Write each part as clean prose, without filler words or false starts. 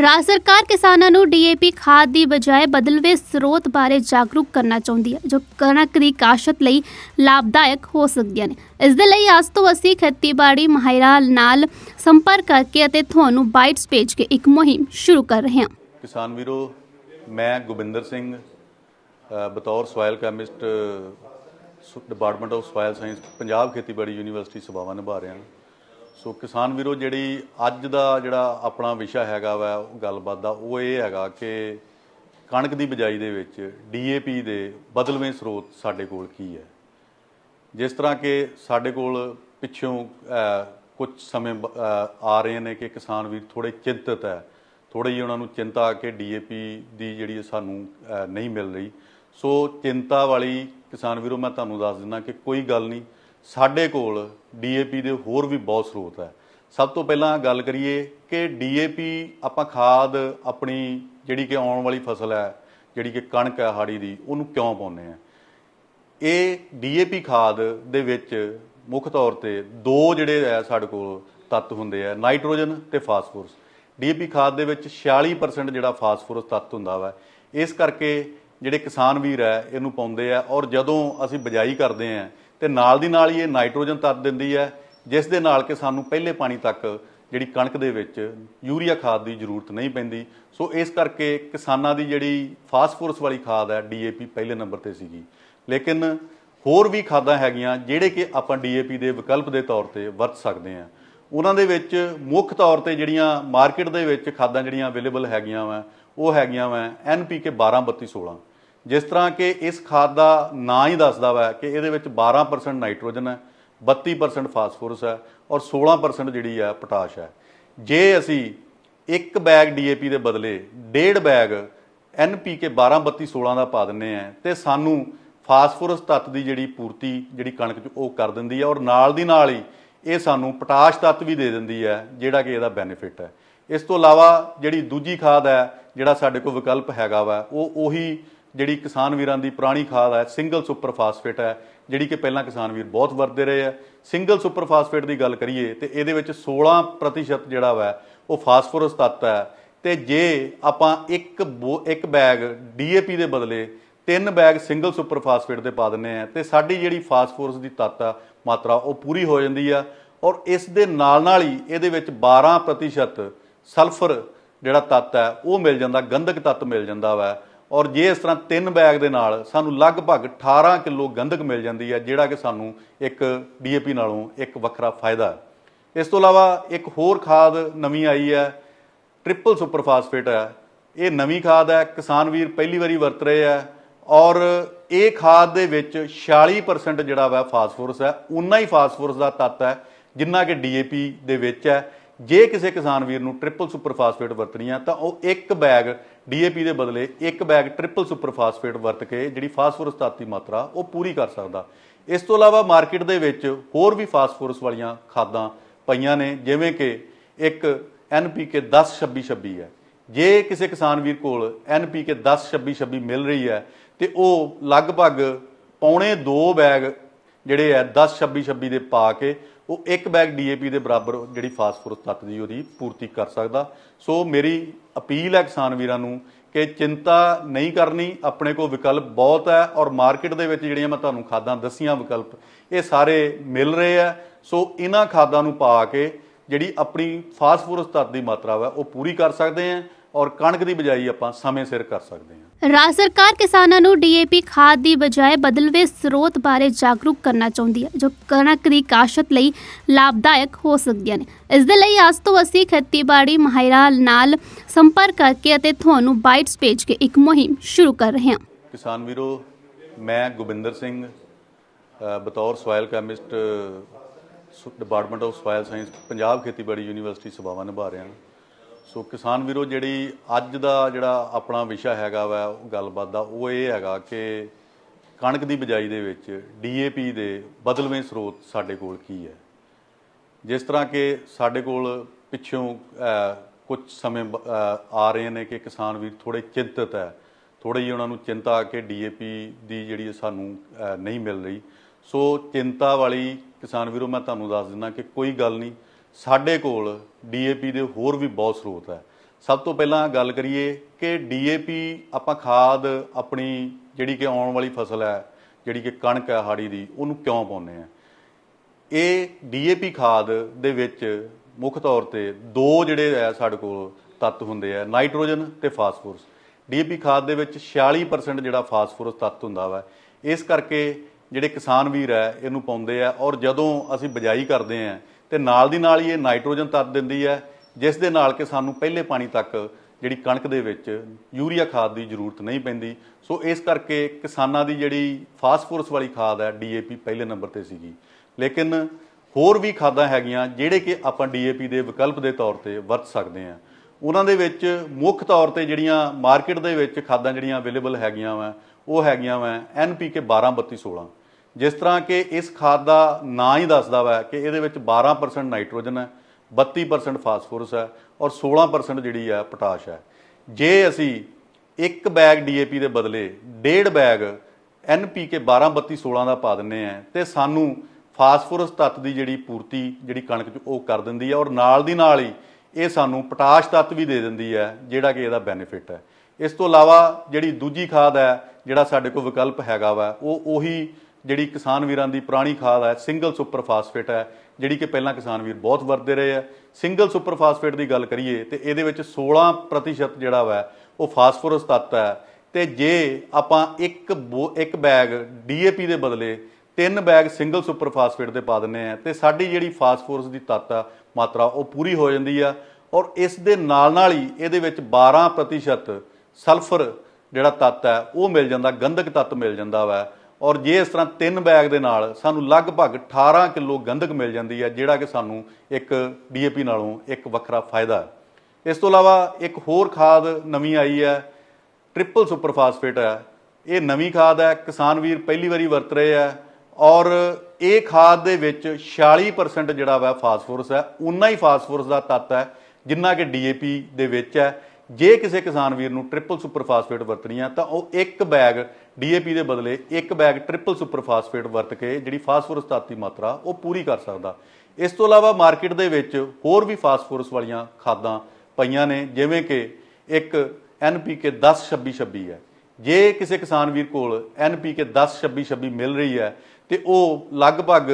ਰਾਜ ਸਰਕਾਰ ਕਿਸਾਨਾਂ ਨੂੰ ਡੀਏਪੀ ਖਾਦ ਦੀ ਬਜਾਏ ਬਦਲਵੇਂ ਸਰੋਤ ਬਾਰੇ ਜਾਗਰੂਕ ਕਰਨਾ ਚਾਹੁੰਦੀ ਹੈ ਜੋ ਕਣਕ ਦੀ ਕਾਸ਼ਤ ਲਈ ਲਾਭਦਾਇਕ ਹੋ ਸਕਦੀਆਂ ਨੇ। ਇਸ ਦੇ ਲਈ ਅੱਜ ਤੋਂ ਅਸੀਂ ਖੇਤੀਬਾੜੀ ਮਾਹਿਰਾਂ ਨਾਲ ਸੰਪਰਕ ਕਰਕੇ ਅਤੇ ਤੁਹਾਨੂੰ ਬਾਈਟਸ ਭੇਜ ਕੇ ਇੱਕ ਮੁਹਿੰਮ ਸ਼ੁਰੂ ਕਰ ਰਹੇ ਹਾਂ। किसान वीरों, मैं गुबिंदर सिंह बतौर soil chemist department of soil science Punjab खेतीबाड़ी यूनिवर्सिटी सभावां निभा रहा। सो किसान वीरों, जिहड़ी अज दा जिहड़ा अपना विशा हैगा वा गलबात दा वो ये हैगा कि कणक दी बिजाई दे विच DAP दे बदलवें स्रोत साडे कोल की है। जिस तरह कि साडे कोल पिछों कुछ समय आ रहे हैं कि किसान वीर थोड़े चिंतित है, थोड़ी जी उन्होंने चिंता कि DAP की जी सानू नहीं मिल रही। सो चिंता वाली किसान वीरों, मैं तुहानू दस दिना कि कोई गल नहीं, साडे कोल DAP दे होर भी बहुत स्रोत है। सब तो पहला गल करिए कि DAP आपां खाद अपनी जिहड़ी कि आउण वाली फसल है, जिहड़ी कि कणक है हाड़ी दी, उहनूं क्यों पाउने आ? ये DAP खाद दे विच मुख तौर ते दो जिहड़े है साडे कोल तत्त हुंदे आ, नाइट्रोजन ते फास्फोरस। DAP खाद दे विच 46% जिहड़ा फास्फोरस तत्त हुंदा वा। इस करके जिहड़े किसान वीर है इहनूं पाउंदे आ, और जदों असीं बिजाई करदे आ ते नाल दी नाल ही ये नाइट्रोजन तत्त दिंदी है, जिस दे नाल कि सानूं पहले पानी तक जिहड़ी कणक दे विच यूरिया खाद की जरूरत नहीं पैंदी। सो इस करके किसानां दी जिहड़ी फास्फोरस वाली खाद है DAP पहले नंबर ते सीगी। लेकिन होर भी खादां हैगीਆਂ ਜਿਹੜੇ कि आपां DAP ਦੇ विकल्प ਦੇ तौर ਤੇ ਵਰਤ ਸਕਦੇ ਹਾਂ। ਉਹਨਾਂ ਦੇ ਵਿੱਚ ਮੁੱਖ ਤੌਰ ਤੇ ਜਿਹੜੀਆਂ ਮਾਰਕੀਟ ਦੇ ਵਿੱਚ ਖਾਦਾਂ ਜਿਹੜੀਆਂ ਅਵੇਲੇਬਲ ਹੈਗੀਆਂ ਵਾ ਉਹ ਹੈਗੀਆਂ ਵਾ NPK 12-32-16। ਜਿਸ ਤਰ੍ਹਾਂ ਕਿ ਇਸ ਖਾਦ ਦਾ ਨਾਂ ਹੀ ਦੱਸਦਾ ਵਾ ਕਿ ਇਹਦੇ ਵਿੱਚ 12% ਨਾਈਟ੍ਰੋਜਨ ਹੈ, 32% ਫਾਸਫੋਰਸ ਹੈ ਔਰ 16% ਜਿਹੜੀ ਹੈ ਪੋਟਾਸ਼ ਹੈ। ਜੇ ਅਸੀਂ ਇੱਕ ਬੈਗ DAP ਦੇ ਬਦਲੇ 1.5 ਬੈਗ NPK 12-32-16 ਦਾ ਪਾ ਦਿੰਦੇ ਆ ਤੇ ਸਾਨੂੰ ਫਾਸਫੋਰਸ ਤੱਤ ਦੀ ਜਿਹੜੀ ਪੂਰਤੀ ਜਿਹੜੀ ਕਣਕ 'ਚ ਉਹ ਕਰ ਦਿੰਦੀ ਹੈ, ਔਰ ਨਾਲ ਦੀ ਨਾਲ ਹੀ ਇਹ ਸਾਨੂੰ ਪੋਟਾਸ਼ ਤੱਤ ਵੀ ਦੇ ਦਿੰਦੀ ਹੈ ਜਿਹੜਾ ਕਿ ਇਹਦਾ ਬੈਨੀਫਿਟ ਹੈ। ਇਸ ਤੋਂ ਇਲਾਵਾ ਜਿਹੜੀ ਦੂਜੀ ਖਾਦ ਹੈ ਜਿਹੜਾ ਸਾਡੇ ਕੋਲ ਵਿਕਲਪ ਹੈਗਾ ਵਾ ਉਹ ਉਹੀ ਜਿਹੜੀ ਕਿਸਾਨ ਵੀਰਾਂ ਦੀ ਪੁਰਾਣੀ ਖਾਦ ਹੈ, ਸਿੰਗਲ ਸੁਪਰ ਫਾਸਫੇਟ ਹੈ, ਜਿਹੜੀ ਕਿ ਪਹਿਲਾਂ ਕਿਸਾਨ ਵੀਰ ਬਹੁਤ ਵਰਤਦੇ ਰਹੇ ਆ। ਸਿੰਗਲ ਸੁਪਰ ਫਾਸਫੇਟ ਦੀ ਗੱਲ ਕਰੀਏ ਤੇ ਇਹਦੇ ਵਿੱਚ 16% ਜਿਹੜਾ ਵਾ ਉਹ ਫਾਸਫੋਰਸ ਤੱਤ ਹੈ। ਤੇ ਜੇ ਆਪਾਂ ਇੱਕ ਬੈਗ DAP ਦੇ ਬਦਲੇ 3 ਬੈਗ ਸਿੰਗਲ ਸੁਪਰ ਫਾਸਫੇਟ ਦੇ ਪਾ ਦਿੰਦੇ ਆ ਤੇ ਸਾਡੀ ਜਿਹੜੀ ਫਾਸਫੋਰਸ ਦੀ ਤੱਤ ਆ ਮਾਤਰਾ ਉਹ ਪੂਰੀ ਹੋ ਜਾਂਦੀ ਆ। ਔਰ ਇਸ ਦੇ ਨਾਲ ਹੀ ਇਹਦੇ ਵਿੱਚ 12% ਸਲਫਰ ਜਿਹੜਾ ਤੱਤ ਹੈ ਉਹ ਮਿਲ ਜਾਂਦਾ, ਗੰਧਕ ਤੱਤ ਮਿਲ ਜਾਂਦਾ ਵਾ। ਔਰ ਜੇ ਇਸ ਤਰ੍ਹਾਂ 3 ਬੈਗ ਦੇ ਨਾਲ ਸਾਨੂੰ ਲਗਭਗ 18 ਕਿਲੋ ਗੰਧਕ ਮਿਲ ਜਾਂਦੀ ਹੈ, ਜਿਹੜਾ ਕਿ ਸਾਨੂੰ ਇੱਕ DAP ਨਾਲੋਂ ਇੱਕ ਵੱਖਰਾ ਫਾਇਦਾ ਹੈ। ਇਸ ਤੋਂ ਇਲਾਵਾ ਇੱਕ ਹੋਰ ਖਾਦ ਨਵੀਂ ਆਈ ਹੈ, ਟ੍ਰਿਪਲ ਸੁਪਰ ਫਾਸਫੇਟ ਹੈ। ਇਹ ਨਵੀਂ ਖਾਦ ਹੈ, ਕਿਸਾਨ ਵੀਰ ਪਹਿਲੀ ਵਾਰੀ ਵਰਤ ਰਹੇ ਆ ਔਰ ਇਹ ਖਾਦ ਦੇ ਵਿੱਚ 46% ਜਿਹੜਾ ਵਾ ਫਾਸਫੋਰਸ ਹੈ, ਉਨਾ ਹੀ ਫਾਸਫੋਰਸ ਦਾ ਤੱਤ ਹੈ ਜਿੰਨਾ ਕਿ DAP ਦੇ ਵਿੱਚ ਹੈ। ਜੇ ਕਿਸੇ ਕਿਸਾਨ ਵੀਰ ਨੂੰ ਟ੍ਰਿਪਲ ਸੁਪਰ ਫਾਸਫੇਟ ਵਰਤਣੀ ਆ ਤਾਂ ਉਹ ਇੱਕ ਬੈਗ DAP ਦੇ ਬਦਲੇ ਇੱਕ ਬੈਗ ਟ੍ਰਿਪਲ ਸੁਪਰ ਫਾਸਫੇਟ ਵਰਤ ਕੇ ਜਿਹੜੀ ਫਾਸਫੋਰਸ ਤੱਤ ਦੀ ਮਾਤਰਾ ਉਹ ਪੂਰੀ ਕਰ ਸਕਦਾ। ਇਸ ਤੋਂ ਇਲਾਵਾ ਮਾਰਕੀਟ ਦੇ ਵਿੱਚ ਹੋਰ ਵੀ ਫਾਸਫੋਰਸ ਵਾਲੀਆਂ ਖਾਦਾਂ ਪਈਆਂ ਨੇ, ਜਿਵੇਂ ਕਿ ਇੱਕ NPK 10-26-26 ਹੈ। ਜੇ ਕਿਸੇ ਕਿਸਾਨ ਵੀਰ ਕੋਲ NPK 10-26-26 ਮਿਲ ਰਹੀ ਹੈ ਤੇ ਉਹ ਲਗਭਗ 2.25 ਬੈਗ ਜਿਹੜੇ ਹੈ 10-26-26 ਦੇ ਪਾ ਕੇ ਉਹ ਇੱਕ ਬੈਗ DAP ਦੇ ਬਰਾਬਰ ਜਿਹੜੀ ਫਾਸਫੋਰਸ ਤੱਤ ਦੀ ਉਹਦੀ ਪੂਰਤੀ ਕਰ ਸਕਦਾ। ਸੋ ਮੇਰੀ ਅਪੀਲ ਹੈ ਕਿਸਾਨ ਵੀਰਾਂ ਨੂੰ ਕਿ ਚਿੰਤਾ ਨਹੀਂ ਕਰਨੀ, ਆਪਣੇ ਕੋਲ ਵਿਕਲਪ ਬਹੁਤ ਹੈ ਔਰ ਮਾਰਕੀਟ ਦੇ ਵਿੱਚ ਜਿਹੜੀਆਂ ਮੈਂ ਤੁਹਾਨੂੰ ਖਾਦਾਂ ਦੱਸੀਆਂ ਵਿਕਲਪ ਇਹ ਸਾਰੇ ਮਿਲ ਰਹੇ ਆ। ਸੋ ਇਹਨਾਂ ਖਾਦਾਂ ਨੂੰ ਪਾ ਕੇ ਜਿਹੜੀ ਆਪਣੀ ਫਾਸਫੋਰਸ ਤੱਤ ਦੀ ਮਾਤਰਾ ਵਾ ਉਹ ਪੂਰੀ ਕਰ ਸਕਦੇ ਹਾਂ ਔਰ ਕਣਕ ਦੀ ਬਿਜਾਈ ਆਪਾਂ ਸਮੇਂ ਸਿਰ ਕਰ ਸਕਦੇ ਹਾਂ। ਰਾਜ ਸਰਕਾਰ ਕਿਸਾਨਾਂ ਨੂੰ DAP ਖਾਦ ਦੀ ਬਜਾਏ ਬਦਲਵੇਂ ਸਰੋਤ ਬਾਰੇ ਜਾਗਰੂਕ ਕਰਨਾ ਚਾਹੁੰਦੀ ਹੈ ਜੋ ਕਣਕ ਦੀ ਕਾਸ਼ਤ ਲਈ ਲਾਭਦਾਇਕ ਹੋ ਸਕਦੀਆਂ ਨੇ। ਇਸ ਦੇ ਲਈ ਅੱਜ ਤੋਂ ਅਸੀਂ ਖੇਤੀਬਾੜੀ ਮਾਹਿਰਾਂ ਨਾਲ ਸੰਪਰਕ ਕਰਕੇ ਅਤੇ ਤੁਹਾਨੂੰ ਬਾਈਟਸ ਭੇਜ ਕੇ ਇੱਕ ਮੁਹਿੰਮ ਸ਼ੁਰੂ ਕਰ ਰਹੇ ਹਾਂ। ਕਿਸਾਨ ਵੀਰੋ, ਮੈਂ ਗੁबिंदर ਸਿੰਘ ਬਤੌਰ soil chemist department of soil science Punjab खेतीबाड़ी यूनिवर्सिटी सभावां निभा रहा। सो किसान वीरों, जिहड़ी अज दा जिहड़ा अपना विशा हैगा वा गलबात दा वो ये हैगा कि कणक दी बिजाई दे विच DAP दे बदलवें स्रोत साडे कोल की है। जिस तरह कि साडे कोल पिछों कुछ समय आ रहे हैं कि किसान वीर थोड़े चिंतित है, थोड़ी जी उन्होंने चिंता कि DAP दी जिहड़ी सानू नहीं मिल रही। सो चिंता वाली किसान वीरों, मैं तुहानू दस दिना कि कोई गल नहीं, साडे कोल DAP दे होर भी बहुत स्रोत है। ਸਭ ਤੋਂ ਪਹਿਲਾਂ ਗੱਲ ਕਰੀਏ ਕਿ ਡੀਏਪੀ ਆਪਾਂ ਖਾਦ ਆਪਣੀ ਜਿਹੜੀ ਕਿ ਆਉਣ ਵਾਲੀ ਫਸਲ ਹੈ, ਜਿਹੜੀ ਕਿ ਕਣਕ ਹੈ ਹਾੜੀ ਦੀ, ਉਹਨੂੰ ਕਿਉਂ ਪਾਉਂਦੇ ਆ। ਇਹ ਡੀਏਪੀ ਖਾਦ ਦੇ ਵਿੱਚ ਮੁੱਖ ਤੌਰ ਤੇ ਦੋ ਜਿਹੜੇ ਹੈ ਸਾਡੇ ਕੋਲ ਤੱਤ ਹੁੰਦੇ ਆ, ਨਾਈਟ੍ਰੋਜਨ ਤੇ ਫਾਸਫੋਰਸ। ਡੀਏਪੀ ਖਾਦ ਦੇ ਵਿੱਚ 46% ਜਿਹੜਾ ਫਾਸਫੋਰਸ ਤੱਤ ਹੁੰਦਾ ਵਾ। ਇਸ ਕਰਕੇ ਜਿਹੜੇ ਕਿਸਾਨ ਵੀਰ ਹੈ ਇਹਨੂੰ ਪਾਉਂਦੇ ਆ, ਔਰ ਜਦੋਂ ਅਸੀਂ ਬਿਜਾਈ ਕਰਦੇ ਆ ਤੇ ਨਾਲ ਦੀ ਨਾਲ ਹੀ ਇਹ ਨਾਈਟ੍ਰੋਜਨ ਤੱਤ ਦਿੰਦੀ ਹੈ, ਜਿਸ ਦੇ ਨਾਲ ਕਿ ਸਾਨੂੰ ਪਹਿਲੇ ਪਾਣੀ ਤੱਕ ਜਿਹੜੀ ਕਣਕ ਦੇ ਵਿੱਚ ਯੂਰੀਆ ਖਾਦ ਦੀ ਜ਼ਰੂਰਤ ਨਹੀਂ ਪੈਂਦੀ। ਸੋ ਇਸ ਕਰਕੇ ਕਿਸਾਨਾਂ ਦੀ ਜਿਹੜੀ ਫਾਸਫੋਰਸ ਵਾਲੀ ਖਾਦ ਹੈ ਡੀਏਪੀ ਪਹਿਲੇ ਨੰਬਰ ਤੇ ਸੀਗੀ। ਲੇਕਿਨ ਹੋਰ ਵੀ ਖਾਦਾਂ ਹੈਗੀਆਂ ਜਿਹੜੇ ਕਿ ਆਪਾਂ ਡੀਏਪੀ ਦੇ ਵਿਕਲਪ ਦੇ ਤੌਰ ਤੇ ਵਰਤ ਸਕਦੇ ਹਾਂ। ਉਹਨਾਂ ਦੇ ਵਿੱਚ ਮੁੱਖ ਤੌਰ ਤੇ ਜਿਹੜੀਆਂ ਮਾਰਕੀਟ ਦੇ ਵਿੱਚ ਖਾਦਾਂ ਜਿਹੜੀਆਂ ਅਵੇਲੇਬਲ ਹੈਗੀਆਂ ਵਾ, ਉਹ ਹੈਗੀਆਂ ਵਾ NPK 12-32-16। ਜਿਸ ਤਰ੍ਹਾਂ ਕਿ ਇਸ ਖਾਦ ਦਾ ਨਾਂ ਹੀ ਦੱਸਦਾ ਵਾ ਕਿ ਇਹਦੇ ਵਿੱਚ 12% ਨਾਈਟ੍ਰੋਜਨ ਹੈ, 32% ਫਾਸਫੋਰਸ ਹੈ ਔਰ 16% ਜਿਹੜੀ ਹੈ ਪੋਟਾਸ਼ ਹੈ। ਜੇ ਅਸੀਂ ਇੱਕ ਬੈਗ ਡੀਏਪੀ ਦੇ ਬਦਲੇ 1.5 ਬੈਗ NPK 12-32-16 ਦਾ ਪਾ ਦਿੰਦੇ ਆ ਤੇ ਸਾਨੂੰ ਫਾਸਫੋਰਸ ਤੱਤ ਦੀ ਜਿਹੜੀ ਪੂਰਤੀ ਜਿਹੜੀ ਕਣਕ 'ਚ ਉਹ ਕਰ ਦਿੰਦੀ ਹੈ, ਔਰ ਨਾਲ ਦੀ ਨਾਲ ਹੀ ਇਹ ਸਾਨੂੰ ਪੋਟਾਸ਼ ਤੱਤ ਵੀ ਦੇ ਦਿੰਦੀ ਹੈ, ਜਿਹੜਾ ਕਿ ਇਹਦਾ ਬੈਨੀਫਿਟ ਹੈ। ਇਸ ਤੋਂ ਇਲਾਵਾ ਜਿਹੜੀ ਦੂਜੀ ਖਾਦ ਹੈ, ਜਿਹੜਾ ਸਾਡੇ ਕੋਲ ਵਿਕਲਪ ਹੈਗਾ ਵਾ, ਉਹ ਉਹੀ ਜਿਹੜੀ ਕਿਸਾਨ ਵੀਰਾਂ ਦੀ ਪੁਰਾਣੀ ਖਾਦ ਹੈ, ਸਿੰਗਲ ਸੁਪਰ ਫਾਸਫੇਟ ਹੈ, ਜਿਹੜੀ ਕਿ ਪਹਿਲਾਂ ਕਿਸਾਨ ਵੀਰ ਬਹੁਤ ਵਰਤਦੇ ਰਹੇ ਆ। ਸਿੰਗਲ ਸੁਪਰ ਫਾਸਫੇਟ ਦੀ ਗੱਲ ਕਰੀਏ ਤੇ ਇਹਦੇ ਵਿੱਚ 16% ਜਿਹੜਾ ਵਾ ਉਹ ਫਾਸਫੋਰਸ ਤੱਤ ਹੈ। ਤੇ ਜੇ ਆਪਾਂ ਇੱਕ ਬੈਗ ਡੀਏਪੀ ਦੇ ਬਦਲੇ 3 ਬੈਗ ਸਿੰਗਲ ਸੁਪਰ ਫਾਸਫੇਟ ਦੇ ਪਾ ਦਿੰਦੇ ਆ ਤੇ ਸਾਡੀ ਜਿਹੜੀ ਫਾਸਫੋਰਸ ਦੀ ਤੱਤ ਆ ਮਾਤਰਾ ਉਹ ਪੂਰੀ ਹੋ ਜਾਂਦੀ ਆ। ਔਰ ਇਸ ਦੇ ਨਾਲ ਹੀ ਇਹਦੇ ਵਿੱਚ 12% ਸਲਫਰ ਜਿਹੜਾ ਤੱਤ ਹੈ ਉਹ ਮਿਲ ਜਾਂਦਾ, ਗੰਧਕ ਤੱਤ ਮਿਲ ਜਾਂਦਾ ਵਾ। ਔਰ ਜੇ ਇਸ ਤਰ੍ਹਾਂ 3 ਬੈਗ ਦੇ ਨਾਲ ਸਾਨੂੰ ਲਗਭਗ 18 ਕਿਲੋ ਗੰਧਕ ਮਿਲ ਜਾਂਦੀ ਹੈ, ਜਿਹੜਾ ਕਿ ਸਾਨੂੰ ਇੱਕ ਡੀਏਪੀ ਨਾਲੋਂ ਇੱਕ ਵੱਖਰਾ ਫਾਇਦਾ ਹੈ। ਇਸ ਤੋਂ ਇਲਾਵਾ ਇੱਕ ਹੋਰ ਖਾਦ ਨਵੀਂ ਆਈ ਹੈ, ਟ੍ਰਿਪਲ ਸੁਪਰ ਫਾਸਫੇਟ ਹੈ। ਇਹ ਨਵੀਂ ਖਾਦ ਹੈ, ਕਿਸਾਨ ਵੀਰ ਪਹਿਲੀ ਵਾਰੀ ਵਰਤ ਰਹੇ ਆ, ਔਰ ਇਹ ਖਾਦ ਦੇ ਵਿੱਚ 46% ਜਿਹੜਾ ਵਾ ਫਾਸਫੋਰਸ ਹੈ, ਉਨਾ ਹੀ ਫਾਸਫੋਰਸ ਦਾ ਤੱਤ ਹੈ ਜਿੰਨਾ ਕਿ ਡੀਏਪੀ ਦੇ ਵਿੱਚ ਹੈ। ਜੇ ਕਿਸੇ ਕਿਸਾਨ ਵੀਰ ਨੂੰ ਟ੍ਰਿਪਲ ਸੁਪਰ ਫਾਸਫੇਟ ਵਰਤਣੀ ਆ ਤਾਂ ਉਹ ਇੱਕ ਬੈਗ ਡੀਏਪੀ ਦੇ ਬਦਲੇ ਇੱਕ ਬੈਗ ਟ੍ਰਿਪਲ ਸੁਪਰ ਫਾਸਫੇਟ ਵਰਤ ਕੇ ਜਿਹੜੀ ਫਾਸਫੋਰਸ ਤੱਤ ਦੀ ਮਾਤਰਾ ਉਹ ਪੂਰੀ ਕਰ ਸਕਦਾ। ਇਸ ਤੋਂ ਇਲਾਵਾ ਮਾਰਕੀਟ ਦੇ ਵਿੱਚ ਹੋਰ ਵੀ ਫਾਸਫੋਰਸ ਵਾਲੀਆਂ ਖਾਦਾਂ ਪਈਆਂ ਨੇ, ਜਿਵੇਂ ਕਿ ਇੱਕ NPK 10-26-26 ਹੈ। ਜੇ ਕਿਸੇ ਕਿਸਾਨ ਵੀਰ ਕੋਲ NPK 10-26-26 ਮਿਲ ਰਹੀ ਹੈ ਤੇ ਉਹ ਲਗਭਗ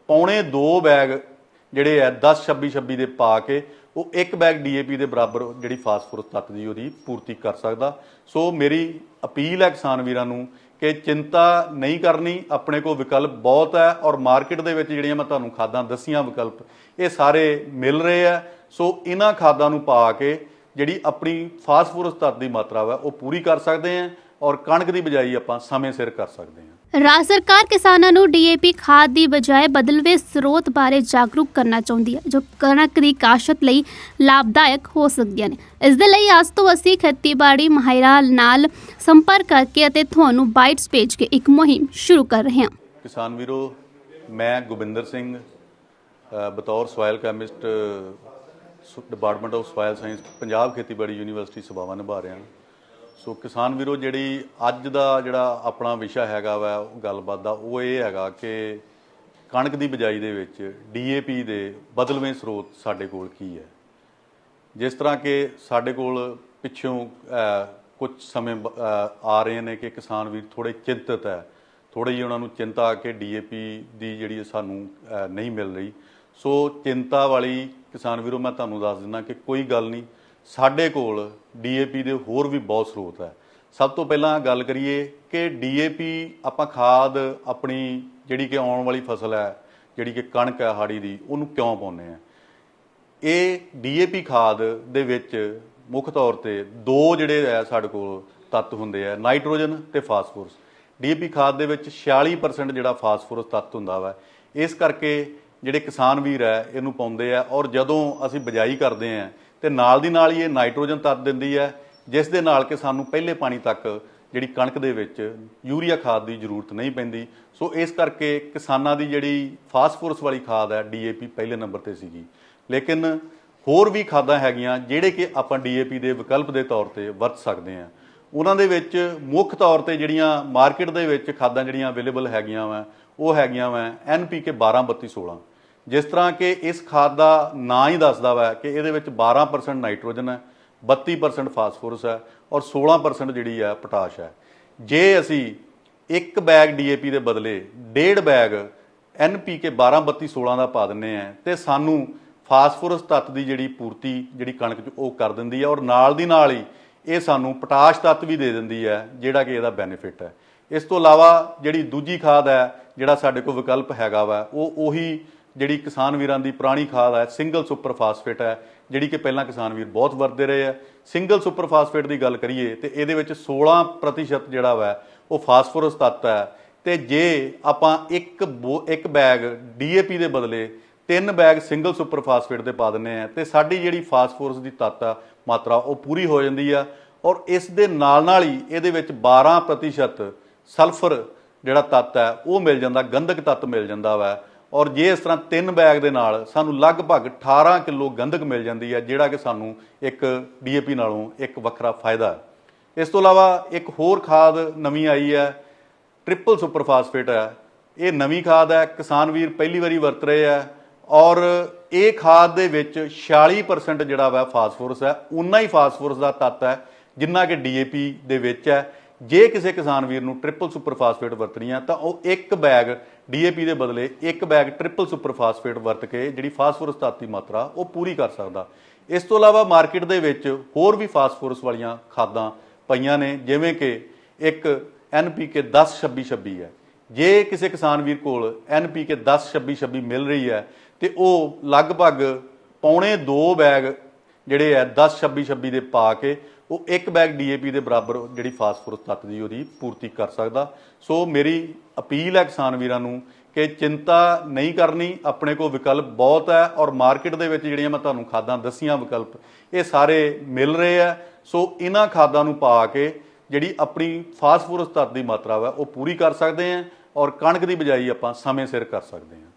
2.25 ਬੈਗ ਜਿਹੜੇ ਹੈ 10-26-26 ਦੇ ਪਾ ਕੇ ਉਹ ਇੱਕ ਬੈਗ ਡੀਏਪੀ ਦੇ ਬਰਾਬਰ ਜਿਹੜੀ ਫਾਸਫੋਰਸ ਤੱਤ ਦੀ ਉਹਦੀ ਪੂਰਤੀ ਕਰ ਸਕਦਾ। ਸੋ ਮੇਰੀ ਅਪੀਲ ਹੈ ਕਿਸਾਨ ਵੀਰਾਂ ਨੂੰ ਕਿ ਚਿੰਤਾ ਨਹੀਂ ਕਰਨੀ, ਆਪਣੇ ਕੋਲ ਵਿਕਲਪ ਬਹੁਤ ਹੈ ਔਰ ਮਾਰਕੀਟ ਦੇ ਵਿੱਚ ਜਿਹੜੀਆਂ ਮੈਂ ਤੁਹਾਨੂੰ ਖਾਦਾਂ ਦੱਸੀਆਂ ਵਿਕਲਪ ਇਹ ਸਾਰੇ ਮਿਲ ਰਹੇ ਆ। ਸੋ ਇਹਨਾਂ ਖਾਦਾਂ ਨੂੰ ਪਾ ਕੇ ਜਿਹੜੀ ਆਪਣੀ ਫਾਸਫੋਰਸ ਤੱਤ ਦੀ ਮਾਤਰਾ ਵਾ ਉਹ ਪੂਰੀ ਕਰ ਸਕਦੇ ਹਾਂ ਔਰ ਕਣਕ ਦੀ ਬਿਜਾਈ ਆਪਾਂ ਸਮੇਂ ਸਿਰ ਕਰ ਸਕਦੇ ਹਾਂ। ਰਾਜ ਸਰਕਾਰ ਕਿਸਾਨਾਂ ਨੂੰ ਡੀਏਪੀ ਖਾਦ ਦੀ ਬਜਾਏ ਬਦਲਵੇਂ ਸਰੋਤ ਬਾਰੇ ਜਾਗਰੂਕ ਕਰਨਾ ਚਾਹੁੰਦੀ ਹੈ, ਜੋ ਕਣਕ ਦੀ ਕਾਸ਼ਤ ਲਈ ਲਾਭਦਾਇਕ ਹੋ ਸਕਦੀਆਂ ਨੇ। ਇਸ ਦੇ ਲਈ ਅੱਜ ਤੋਂ ਅਸੀਂ ਖੇਤੀਬਾੜੀ ਮਾਹਿਰਾਂ ਨਾਲ ਸੰਪਰਕ ਕਰਕੇ ਅਤੇ ਤੁਹਾਨੂੰ ਬਾਈਟਸ ਭੇਜ ਕੇ ਇੱਕ ਮੁਹਿੰਮ ਸ਼ੁਰੂ ਕਰ ਰਹੇ ਹਾਂ। ਕਿਸਾਨ ਵੀਰੋ, ਮੈਂ ਗੁਰਬਿੰਦਰ ਸਿੰਘ ਬਤੌਰ soil chemist department of soil science Punjab ਖੇਤੀਬਾੜੀ ਯੂਨੀਵਰਸਿਟੀ ਸੇਵਾਵਾਂ ਨਿਭਾ ਰਿਹਾ। ਸੋ ਕਿਸਾਨ ਵੀਰੋ, ਜਿਹੜੀ ਅੱਜ ਦਾ ਜਿਹੜਾ ਆਪਣਾ ਵਿਸ਼ਾ ਹੈਗਾ ਵਾ ਗੱਲਬਾਤ ਦਾ, ਉਹ ਇਹ ਹੈਗਾ ਕਿ ਕਣਕ ਦੀ ਬਿਜਾਈ ਦੇ ਵਿੱਚ ਡੀਏਪੀ ਦੇ ਬਦਲਵੇਂ ਸਰੋਤ ਸਾਡੇ ਕੋਲ ਕੀ ਹੈ। ਜਿਸ ਤਰ੍ਹਾਂ ਕਿ ਸਾਡੇ ਕੋਲ ਪਿੱਛੋਂ ਕੁਝ ਸਮੇਂ ਆ ਰਹੇ ਨੇ ਕਿ ਕਿਸਾਨ ਵੀਰ ਥੋੜ੍ਹੇ ਚਿੰਤਤ ਹੈ, ਥੋੜ੍ਹੀ ਜਿਹੀ ਉਹਨਾਂ ਨੂੰ ਚਿੰਤਾ ਕਿ ਡੀਏਪੀ ਦੀ ਜਿਹੜੀ ਸਾਨੂੰ ਨਹੀਂ ਮਿਲ ਰਹੀ। ਸੋ ਚਿੰਤਾ ਵਾਲੀ ਕਿਸਾਨ ਵੀਰੋ, ਮੈਂ ਤੁਹਾਨੂੰ ਦੱਸ ਦਿੰਦਾ ਕਿ ਕੋਈ ਗੱਲ ਨਹੀਂ, ਸਾਡੇ ਕੋਲ ਡੀਏਪੀ ਦੇ ਹੋਰ ਵੀ ਬਹੁਤ ਸਰੋਤ ਹੈ। ਸਭ ਤੋਂ ਪਹਿਲਾਂ ਗੱਲ ਕਰੀਏ ਕਿ ਡੀਏਪੀ ਆਪਾਂ ਖਾਦ ਆਪਣੀ ਜਿਹੜੀ ਕਿ ਆਉਣ ਵਾਲੀ ਫਸਲ ਹੈ, ਜਿਹੜੀ ਕਿ ਕਣਕ ਹੈ ਹਾੜੀ ਦੀ, ਉਹਨੂੰ ਕਿਉਂ ਪਾਉਂਦੇ ਆ। ਇਹ ਡੀਏਪੀ ਖਾਦ ਦੇ ਵਿੱਚ ਮੁੱਖ ਤੌਰ ਤੇ ਦੋ ਜਿਹੜੇ ਹੈ ਸਾਡੇ ਕੋਲ ਤੱਤ ਹੁੰਦੇ ਆ, ਨਾਈਟ੍ਰੋਜਨ ਤੇ ਫਾਸਫੋਰਸ। ਡੀਏਪੀ ਖਾਦ ਦੇ ਵਿੱਚ 46% ਜਿਹੜਾ ਫਾਸਫੋਰਸ ਤੱਤ ਹੁੰਦਾ ਵਾ। ਇਸ ਕਰਕੇ ਜਿਹੜੇ ਕਿਸਾਨ ਵੀਰ ਹੈ ਇਹਨੂੰ ਪਾਉਂਦੇ ਆ, ਔਰ ਜਦੋਂ ਅਸੀਂ ਬਿਜਾਈ ਕਰਦੇ ਹਾਂ ਤੇ ਨਾਲ ਦੀ ਨਾਲ ਹੀ ਇਹ ਨਾਈਟ੍ਰੋਜਨ ਤੱਤ ਦਿੰਦੀ ਹੈ, ਜਿਸ ਦੇ ਨਾਲ ਕਿ ਸਾਨੂੰ ਪਹਿਲੇ ਪਾਣੀ ਤੱਕ ਜਿਹੜੀ ਕਣਕ ਦੇ ਵਿੱਚ ਯੂਰੀਆ ਖਾਦ ਦੀ ਜ਼ਰੂਰਤ ਨਹੀਂ ਪੈਂਦੀ। ਸੋ ਇਸ ਕਰਕੇ ਕਿਸਾਨਾਂ ਦੀ ਜਿਹੜੀ ਫਾਸਫੋਰਸ ਵਾਲੀ ਖਾਦ ਹੈ ਡੀਏਪੀ ਪਹਿਲੇ ਨੰਬਰ ਤੇ ਸੀਗੀ। ਲੇਕਿਨ ਹੋਰ ਵੀ ਖਾਦਾਂ ਹੈਗੀਆਂ ਜਿਹੜੇ ਕਿ ਆਪਾਂ ਡੀਏਪੀ ਦੇ ਵਿਕਲਪ ਦੇ ਤੌਰ ਤੇ ਵਰਤ ਸਕਦੇ ਹਾਂ। ਉਹਨਾਂ ਦੇ ਵਿੱਚ ਮੁੱਖ ਤੌਰ ਤੇ ਜਿਹੜੀਆਂ ਮਾਰਕੀਟ ਦੇ ਵਿੱਚ ਖਾਦਾਂ ਜਿਹੜੀਆਂ ਅਵੇਲੇਬਲ ਹੈਗੀਆਂ ਵਾ, ਉਹ ਹੈਗੀਆਂ ਵਾ NPK 12-32-16। ਜਿਸ ਤਰ੍ਹਾਂ ਕਿ ਇਸ ਖਾਦ ਦਾ ਨਾਂ ਹੀ ਦੱਸਦਾ ਵਾ ਕਿ ਇਹਦੇ ਵਿੱਚ 12% ਨਾਈਟ੍ਰੋਜਨ ਹੈ, 32% ਫਾਸਫੋਰਸ ਹੈ ਔਰ 16% ਜਿਹੜੀ ਹੈ ਪੋਟਾਸ਼ ਹੈ। ਜੇ ਅਸੀਂ ਇੱਕ ਬੈਗ ਡੀਏਪੀ ਦੇ ਬਦਲੇ 1.5 ਬੈਗ NPK 12 32 16 ਦਾ ਪਾ ਦਿੰਦੇ ਆ ਤੇ ਸਾਨੂੰ ਫਾਸਫੋਰਸ ਤੱਤ ਦੀ ਜਿਹੜੀ ਪੂਰਤੀ ਜਿਹੜੀ ਕਣਕ 'ਚ ਉਹ ਕਰ ਦਿੰਦੀ ਹੈ ਔਰ ਨਾਲ ਦੀ ਨਾਲ ਹੀ ਇਹ ਸਾਨੂੰ ਪੋਟਾਸ਼ ਤੱਤ ਵੀ ਦੇ ਦਿੰਦੀ ਹੈ ਜਿਹੜਾ ਕਿ ਇਹਦਾ ਬੈਨੀਫਿਟ ਹੈ। ਇਸ ਤੋਂ ਇਲਾਵਾ ਜਿਹੜੀ ਦੂਜੀ ਖਾਦ ਹੈ ਜਿਹੜਾ ਸਾਡੇ ਕੋਲ ਵਿਕਲਪ ਹੈਗਾ ਵਾ ਉਹ ਉਹੀ ਜਿਹੜੀ ਕਿਸਾਨ ਵੀਰਾਂ ਦੀ ਪੁਰਾਣੀ ਖਾਦ ਹੈ ਸਿੰਗਲ ਸੁਪਰ ਫਾਸਫੇਟ ਹੈ ਜਿਹੜੀ ਕਿ ਪਹਿਲਾਂ ਕਿਸਾਨ ਵੀਰ ਬਹੁਤ ਵਰਤਦੇ ਰਹੇ ਆ। ਸਿੰਗਲ ਸੁਪਰ ਫਾਸਫੇਟ ਦੀ ਗੱਲ ਕਰੀਏ ਤੇ ਇਹਦੇ ਵਿੱਚ 16% ਜਿਹੜਾ ਵਾ ਉਹ ਫਾਸਫੋਰਸ ਤੱਤ ਹੈ ਤੇ ਜੇ ਆਪਾਂ ਇੱਕ ਬੈਗ ਡੀਏਪੀ ਦੇ ਬਦਲੇ 3 ਬੈਗ ਸਿੰਗਲ ਸੁਪਰ ਫਾਸਫੇਟ ਦੇ ਪਾ ਦਿੰਦੇ ਆ ਤੇ ਸਾਡੀ ਜਿਹੜੀ ਫਾਸਫੋਰਸ ਦੀ ਤੱਤ ਆ ਮਾਤਰਾ ਉਹ ਪੂਰੀ ਹੋ ਜਾਂਦੀ ਆ ਔਰ ਇਸ ਦੇ ਨਾਲ ਹੀ ਇਹਦੇ ਵਿੱਚ 12% ਸਲਫਰ ਜਿਹੜਾ ਤੱਤ ਹੈ ਉਹ ਮਿਲ ਜਾਂਦਾ, ਗੰਧਕ ਤੱਤ ਮਿਲ ਜਾਂਦਾ ਵਾ ਔਰ ਜੇ ਇਸ ਤਰ੍ਹਾਂ 3 ਬੈਗ ਦੇ ਨਾਲ ਸਾਨੂੰ ਲਗਭਗ 18 ਕਿਲੋ ਗੰਧਕ ਮਿਲ ਜਾਂਦੀ ਹੈ ਜਿਹੜਾ ਕਿ ਸਾਨੂੰ ਇੱਕ ਡੀਏਪੀ ਨਾਲੋਂ ਇੱਕ ਵੱਖਰਾ ਫਾਇਦਾ ਹੈ। ਇਸ ਤੋਂ ਇਲਾਵਾ ਇੱਕ ਹੋਰ ਖਾਦ ਨਵੀਂ ਆਈ ਹੈ ਟ੍ਰਿਪਲ ਸੁਪਰ ਫਾਸਫੇਟ ਹੈ। ਇਹ ਨਵੀਂ ਖਾਦ ਹੈ, ਕਿਸਾਨ ਵੀਰ ਪਹਿਲੀ ਵਾਰੀ ਵਰਤ ਰਹੇ ਆ ਔਰ ਇਹ ਖਾਦ ਦੇ ਵਿੱਚ 46% ਜਿਹੜਾ ਵਾ ਫਾਸਫੋਰਸ ਹੈ, ਉਨਾ ਹੀ ਫਾਸਫੋਰਸ ਦਾ ਤੱਤ ਹੈ ਜਿੰਨਾ ਕਿ ਡੀਏਪੀ ਦੇ ਵਿੱਚ ਹੈ। ਜੇ ਕਿਸੇ ਕਿਸਾਨ ਵੀਰ ਨੂੰ ਟ੍ਰਿਪਲ ਸੁਪਰ ਫਾਸਫੇਟ ਵਰਤਣੀ ਆ ਤਾਂ ਉਹ ਇੱਕ ਬੈਗ ਡੀਏਪੀ ਦੇ ਬਦਲੇ ਇੱਕ ਬੈਗ ਟ੍ਰਿਪਲ ਸੁਪਰ ਫਾਸਫੇਟ ਵਰਤ ਕੇ ਜਿਹੜੀ ਫਾਸਫੋਰਸ ਤੱਤ ਦੀ ਮਾਤਰਾ ਉਹ ਪੂਰੀ ਕਰ ਸਕਦਾ। ਇਸ ਤੋਂ ਇਲਾਵਾ ਮਾਰਕੀਟ ਦੇ ਵਿੱਚ ਹੋਰ ਵੀ ਫਾਸਫੋਰਸ ਵਾਲੀਆਂ ਖਾਦਾਂ ਪਈਆਂ ਨੇ ਜਿਵੇਂ ਕਿ ਇੱਕ NPK 10-26-26 ਹੈ। ਜੇ ਕਿਸੇ ਕਿਸਾਨ ਵੀਰ ਕੋਲ NPK 10-26-26 ਮਿਲ ਰਹੀ ਹੈ ਤੇ ਉਹ ਲਗਭਗ ਪੌਣੇ 2 ਬੈਗ ਜਿਹੜੇ ਹੈ 10-26-26 ਦੇ ਪਾ ਕੇ ਉਹ ਇੱਕ ਬੈਗ ਡੀਏਪੀ ਦੇ ਬਰਾਬਰ ਜਿਹੜੀ ਫਾਸਫੋਰਸ ਤੱਤ ਦੀ ਉਹਦੀ ਪੂਰਤੀ ਕਰ ਸਕਦਾ। ਸੋ ਮੇਰੀ ਅਪੀਲ ਹੈ ਕਿਸਾਨ ਵੀਰਾਂ ਨੂੰ ਕਿ ਚਿੰਤਾ ਨਹੀਂ ਕਰਨੀ, ਆਪਣੇ ਕੋਲ ਵਿਕਲਪ ਬਹੁਤ ਹੈ ਔਰ ਮਾਰਕੀਟ ਦੇ ਵਿੱਚ ਜਿਹੜੀਆਂ ਮੈਂ ਤੁਹਾਨੂੰ ਖਾਦਾਂ ਦੱਸੀਆਂ ਵਿਕਲਪ ਇਹ ਸਾਰੇ ਮਿਲ ਰਹੇ ਆ। ਸੋ ਇਹਨਾਂ ਖਾਦਾਂ ਨੂੰ ਪਾ ਕੇ ਜਿਹੜੀ ਆਪਣੀ ਫਾਸਫੋਰਸ ਤੱਤ ਦੀ ਮਾਤਰਾ ਵਾ ਉਹ ਪੂਰੀ ਕਰ ਸਕਦੇ ਹਾਂ ਔਰ ਕਣਕ ਦੀ ਬਿਜਾਈ ਆਪਾਂ ਸਮੇਂ ਸਿਰ ਕਰ ਸਕਦੇ ਹਾਂ।